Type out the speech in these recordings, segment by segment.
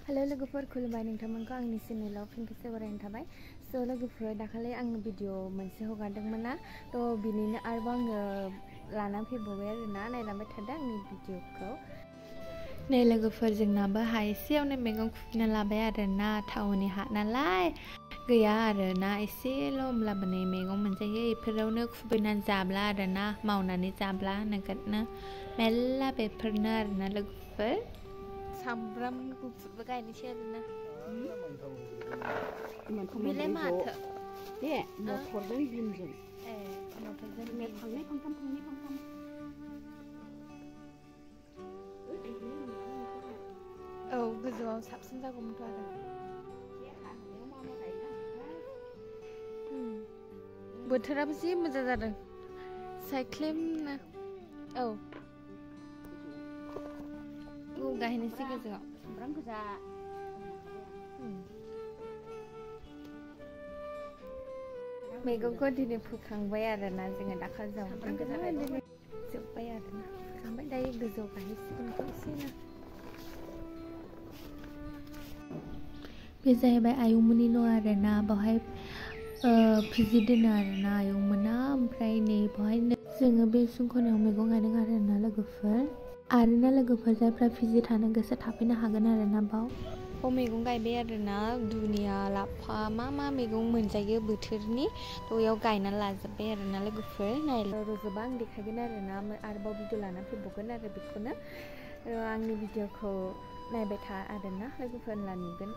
Hello लोगोफोर खुलुमबाय नोंथांमोनखौ आंनि चेनेलाव फिन खेबसे बरायनाय थाबाय। स' लोगोफोर दाखालि आं भिडिअ मोनसे हगारदोंमोन ना, थ' बिनिनो आरोबाव आङो लाना फैबावबाय आरोना, नायलांबाय थादों आंनि भिडिअखौ। नै लोगोफोर जोंनाबो हा एसेयावनो मैगं खुबैना लाबाय आरोना, टाउननि हा नालाय गैया आरोना, एसेल' होमब्लाबो नै मैगं मोनजायो, बेफोरावनो खुबैनानै जाब्ला आरोना, मावनानै जाब्ला होनगोन मेल्ला बेफोरनो आरोना लोगोफोर। सामब्राम गुफुरबो गायनोसै आरोना। बेलाय माथो? बे मटरजों बिनजों। ए मटरजों फांनै फांथाम फांनै फांथाम। औ गोजौआव साबसिन जागौमोनथ' आरो। बोथोराबो जि मोजां जादों, सायख्लेमनो। औ गायनोसै गोजौआव। सामब्राम गोजा। मैगंखौ दिनै फोखांबाय आरोना जोङो, दाखालि दिनै जोब्बाय आरोना, फोखांबाय दायो गोजौ गायहैसिगोनखौ एसेनो। बे जाहैबाय आयंमोननि न' आरोना, बावहाय पिजि दोनो आरोना आयंमोना, ओमफ्राय नै बावहायनो जोङो बे उसुं खनायाव मैगं गायदों आरोना लोगोफोर। आरोना लोगोफोर जायफ्रा पिजि थानो गोसो थाफैनो हागोन आरोना बाव मैगं गायबाय आरोना, दुनिया लाफा मा मैगं मोनजायो बोथोरनि, थ' बेयाव गायना लाजोब्बाय आरोना लोगोफोर। नायलाय रज'बा आं देखायगोन आरोना, आरोबाव भिडिअ लाना फैबावगोन आरो बेखौनो। आंनि भिडिअखौ नायबाय था आरोना लोगोफोर, नुगोन।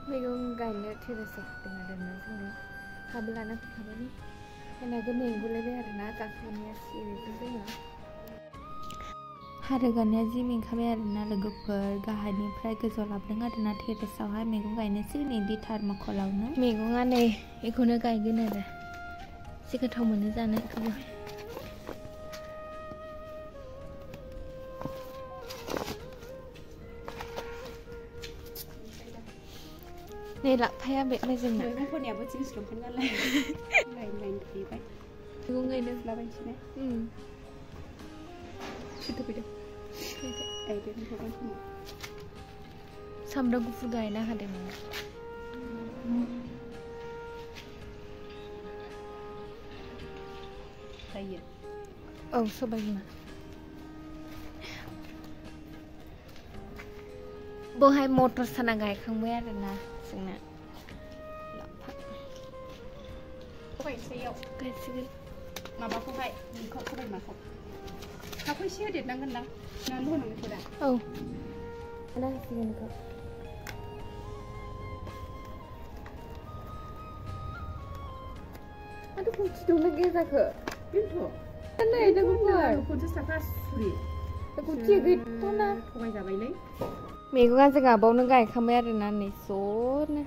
मैगं गायनो टेरेसाव फैदों आरोना जोङो, हाबो लाना फैखाबाय। नायगोन मेंगुलायबाय आरोना, गाखोनाया सिरिजों जोङो। हा रोगानाया जि मेंखाबाय आरोना लोगोफोर, गाहायनिफ्राय गोजौआव लाबोदों आरोना टेरेसावहाय मैगं गायनोसै नै थार्मकलावनो। मैगङा नै बेखौनो गायगोन आरो, एसे गोथाव मोनो जानो बेखौबो। नै लाफाया बेरबाय जोंना। मैगंफोरनियाबो जिनिस लंपेन्ट नालाय लाइन थाहैबाय। मैगं गायनो लाबायनोसै ना? फैदो। सामब्राम गुफुर गायना होदों नोङो? जायो। औ सबाय बिमा। बहाय मटर साना गायखांबाय आरोना जोंना। गायसिगोन माबाखौहाय बेखौ सबायबिमाखौ थाखौ एसे होदेरनांगोन दां, नानैल' होनांगोन दा। औ होना होसिगोन बेखौ। आंथ' कुर्टि दंना गैया जाखो? बेनोथ'। नै लोगोफोर 50 थाखा सुरि। कुर्टिया गैथ'ना। थगायजाबायलै। मैगङा जोंहा बावनो गायखांबाय आरोना, नै ज'नो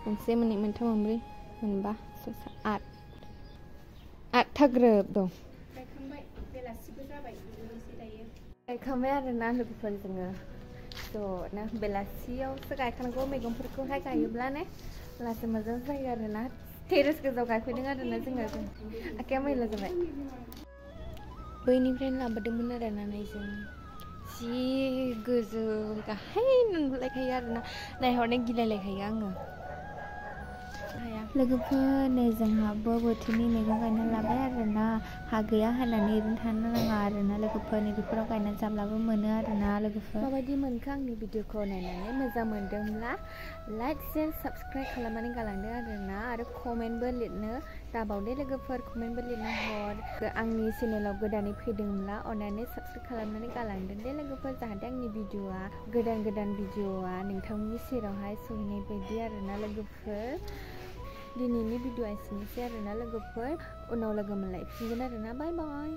मोनसे मोननै मोनथाम मोनब्रै मोनबा 6 7 8था ग्रोब दं। गायखांबाय, बेलासिबो जाबाय, दुगैनोसै दायो। गायखांबाय आरोना लोगोफोर जोङो ज'नो, बेलासियावसो गायखानांगौ मैगंफोरखौहाय गायोब्लानो लासै मोजां जायो आरोना। टेरेस गोजाव गायफैदों आरोना जोङो, आखाइया मैला जाबाय। बैनिफ्रायनो लाबोदोंमोन आरोना नै जों, जि गोजौ गाहाय नुहुरलायखायो आरोना, नायहरनो गिलायलायखायो आङो। लोगोफोर नै जोंहाबो बोथोरनि मैगं गायना लाबाय आरोना, हा गैया होननानै ओरैनो थानो नाङा आरोना लोगोफोर, नैबेफोराव गायना जाब्लाबो मोनो आरोना लोगोफोर। माबायदि मोनखो आंनि भिडिअखौ नायनानै? मोजां मोनदोंब्ला लाइक शेयार साबस्क्राइब खालामनानै गालांदो आरोना, आरो कमेन्टबो लिरनो दाबावदे लोगोफोर, कमेन्टबो लिरना हर। आंनि चेनेलाव गोदानै फैदोंब्ला अननानै साबस्क्राइब खालामनानै गालांदो दे लोगोफोर, जाहाथे आंनि भिडिअआ गोदान भिडिअआ नोंथांमोननि सेरावहाय सहैनाय बायदि आरोना लोगोफोर। दिनैनि भिडिअआ एसेनोसै आरोना लोगोफोर, उनाव लोगो मोनलायफिनगोन आरोना, बाय बाय।